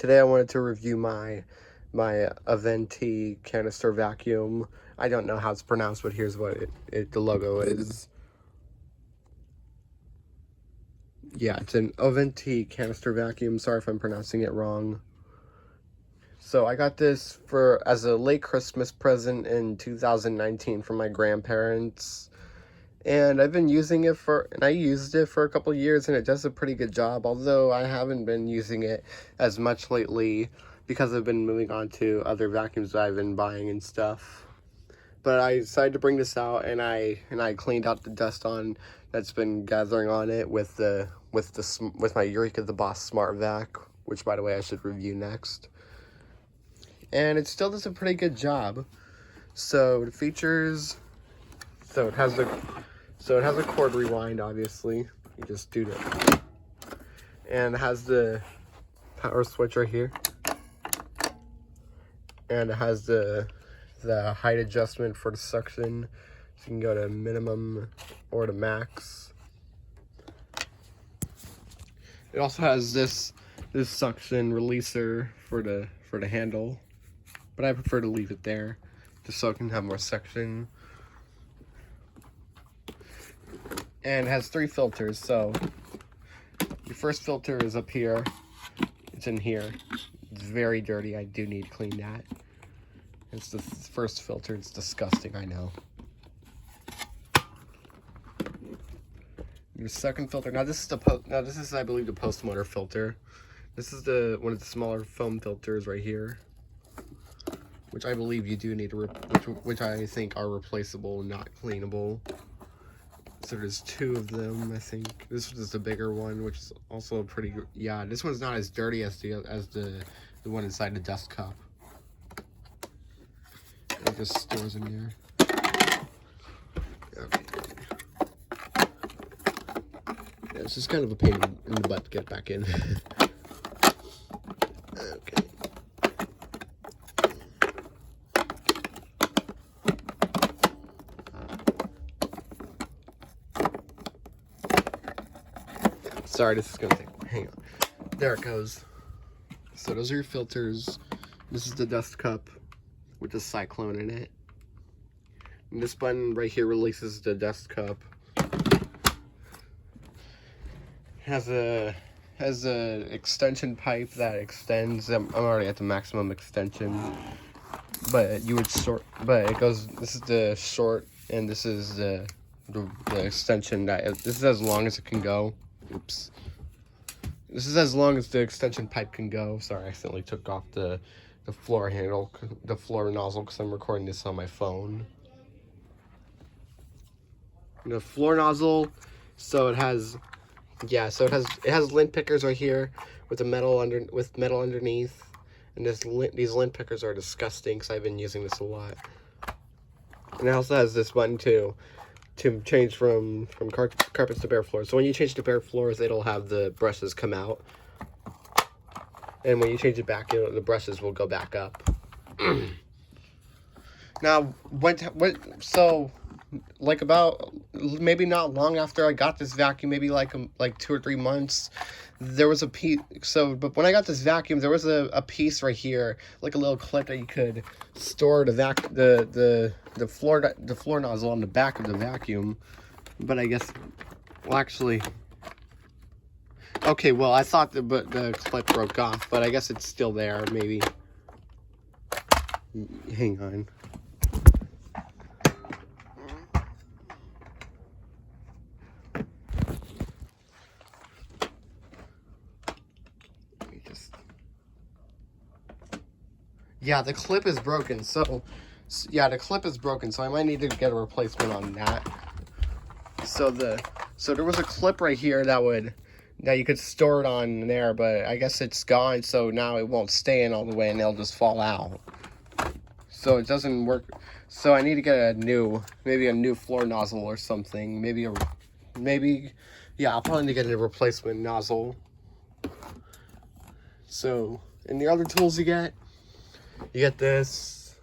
Today I wanted to review my Ovente canister vacuum. I don't know how it's pronounced, but here's what the logo is. Yeah, it's an Ovente canister vacuum. Sorry if I'm pronouncing it wrong. So I got this as a late Christmas present in 2019 from my grandparents. And I've been using it I used it for a couple years, and it does a pretty good job, although I haven't been using it as much lately because I've been moving on to other vacuums that I've been buying and stuff. But I decided to bring this out, and I cleaned out the dust that's been gathering on it with my Eureka the Boss Smart Vac, which, by the way, I should review next. And it still does a pretty good job. So the features, it has a cord rewind, obviously. You just do that. And it has the power switch right here. And it has the height adjustment for the suction. So you can go to minimum or to max. It also has this suction releaser for the handle. But I prefer to leave it there just so it can have more suction. And it has 3 filters, so your first filter is up here. It's in here. It's very dirty. I do need to clean that. It's the first filter. It's disgusting, I know. Your second filter. Now this is I believe the post motor filter. This is one of the smaller foam filters right here, which I believe you do need to which I think are replaceable, not cleanable. So there's 2 of them, I think. This is the bigger one, which is also pretty good. Yeah, this one's not as dirty as the one inside the dust cup. It just stores in there. Okay. Yeah, it's just kind of a pain in the butt to get back in. Okay. Sorry, this is gonna take. Hang on. There it goes. So those are your filters. This is the dust cup with the cyclone in it. And this button right here releases the dust cup. Has a extension pipe that extends. I'm already at the maximum extension, but you would sort. But it goes. This is the short, and this is the extension this is as long as it can go. Oops. This is as long as the extension pipe can go. Sorry, I accidentally took off the floor handle, the floor nozzle, because I'm recording this on my phone. The floor nozzle, it has lint pickers right here with metal underneath, and these lint pickers are disgusting because I've been using this a lot. And it also has this button too, to change from carpets to bare floors. So when you change to bare floors, it'll have the brushes come out, and when you change it back, the brushes will go back up. Now, like about maybe not long after I got this vacuum, maybe like 2 or 3 months, there was a piece. But when I got this vacuum, there was a piece right here, like a little clip that you could store the floor nozzle on the back of the vacuum. But I guess, well, actually, okay, well, I thought the clip broke off, but I guess it's still there. Maybe. Hang on. Yeah, the clip is broken, so I might need to get a replacement on that. So there was a clip right here that you could store it on there, but I guess it's gone, so now it won't stay in all the way, and it'll just fall out. So it doesn't work. So I need to get maybe a new floor nozzle or something. Yeah, I'll probably need to get a replacement nozzle. So, and the other tools you get this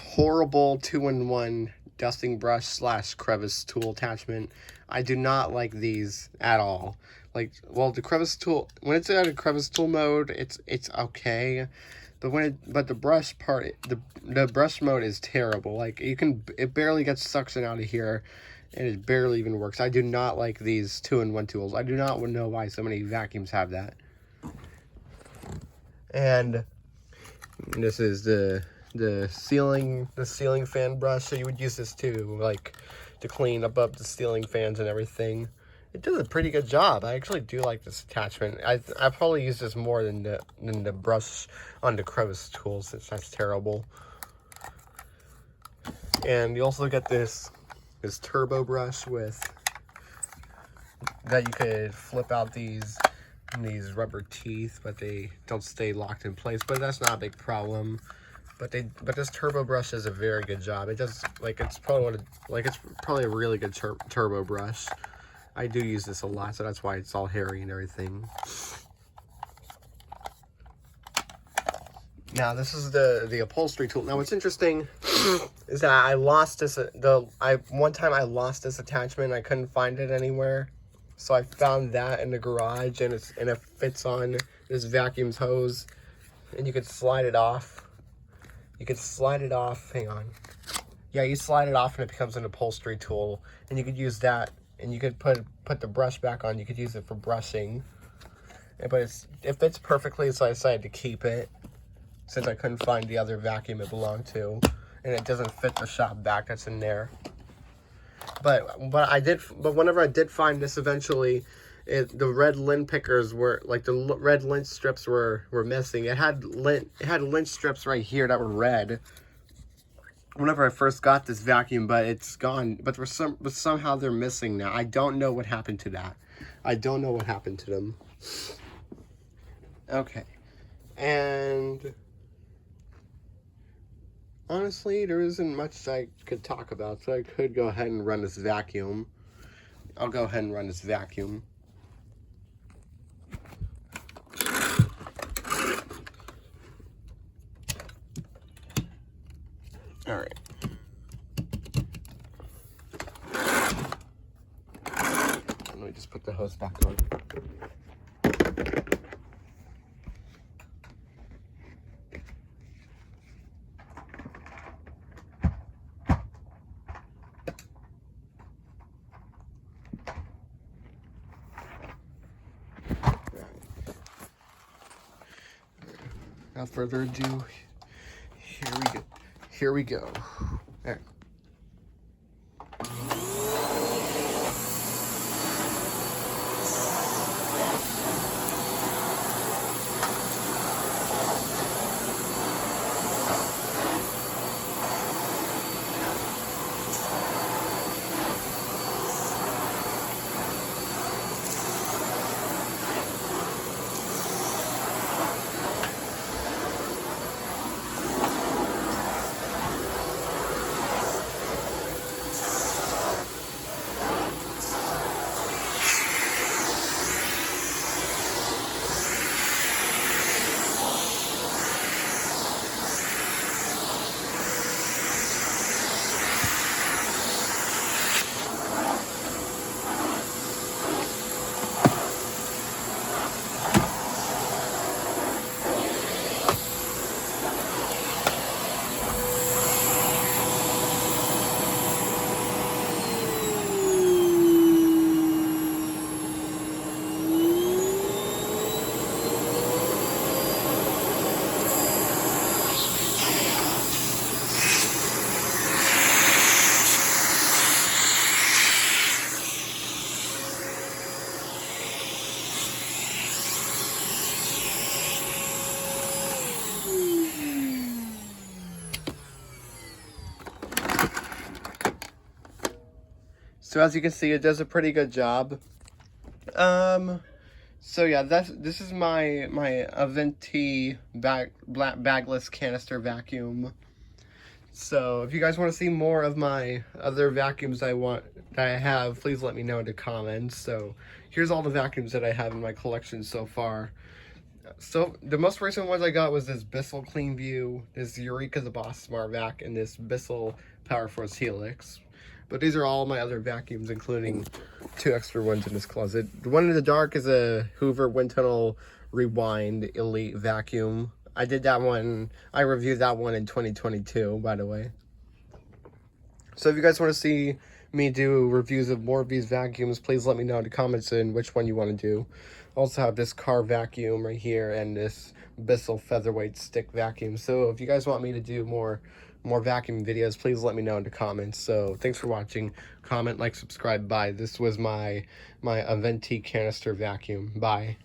horrible 2-in-1 dusting brush / crevice tool attachment. I do not like these at all. Like, well, the crevice tool, when it's out of crevice tool mode, it's okay. But the brush part, the brush mode is terrible. Like, it barely gets suction out of here, and it barely even works. I do not like these 2-in-1 tools. I do not know why so many vacuums have that. And this is the ceiling fan brush. So you would use this to clean up the ceiling fans and everything. It does a pretty good job. I actually do like this attachment. I probably use this more than the brush on the crevice tool, since that's terrible. And you also get this turbo brush that you could flip out these rubber teeth, but they don't stay locked in place. But that's not a big problem. But this turbo brush does a very good job. It does, it's probably a really good turbo brush. I do use this a lot, so that's why it's all hairy and everything. Now this is the upholstery tool. Now what's interesting is that I lost this. One time I lost this attachment. I couldn't find it anywhere, so I found that in the garage, and it fits on this vacuum hose, and you could slide it off. You could slide it off. Hang on. Yeah, you slide it off, and it becomes an upholstery tool, and you could use that. And you could put the brush back on. You could use it for brushing. But it fits perfectly, so I decided to keep it, since I couldn't find the other vacuum it belonged to. And it doesn't fit the shop vac that's in there. But whenever I did find this eventually, the red lint pickers were, the red lint strips were missing. It had lint strips right here that were red whenever I first got this vacuum, but it's gone. But somehow they're missing now. I don't know what happened to that. I don't know what happened to them. Okay. And honestly, there isn't much I could talk about, so I could go ahead and run this vacuum. I'll go ahead and run this vacuum. All right. Let me just put the hose back on. Without further ado, here we go. There. So as you can see, it does a pretty good job. So yeah, this is my Ovente bagless canister vacuum. So if you guys want to see more of my other vacuums that I have, please let me know in the comments. So here's all the vacuums that I have in my collection so far. So the most recent ones I got was this Bissell Clean View, this Eureka the Boss Smart Vac, and this Bissell Power Force Helix. But these are all my other vacuums, including 2 extra ones in this closet. The one in the dark is a Hoover Wind Tunnel Rewind Elite vacuum. I did that one, I reviewed that one in 2022, by the way. So if you guys want to see me do reviews of more of these vacuums, please let me know in the comments and which one you want to do. Also have this car vacuum right here and this Bissell featherweight stick vacuum. So if you guys want me to do more vacuum videos, please let me know in the comments. So thanks for watching. Comment, like, subscribe. Bye. This was my Ovente canister vacuum. Bye.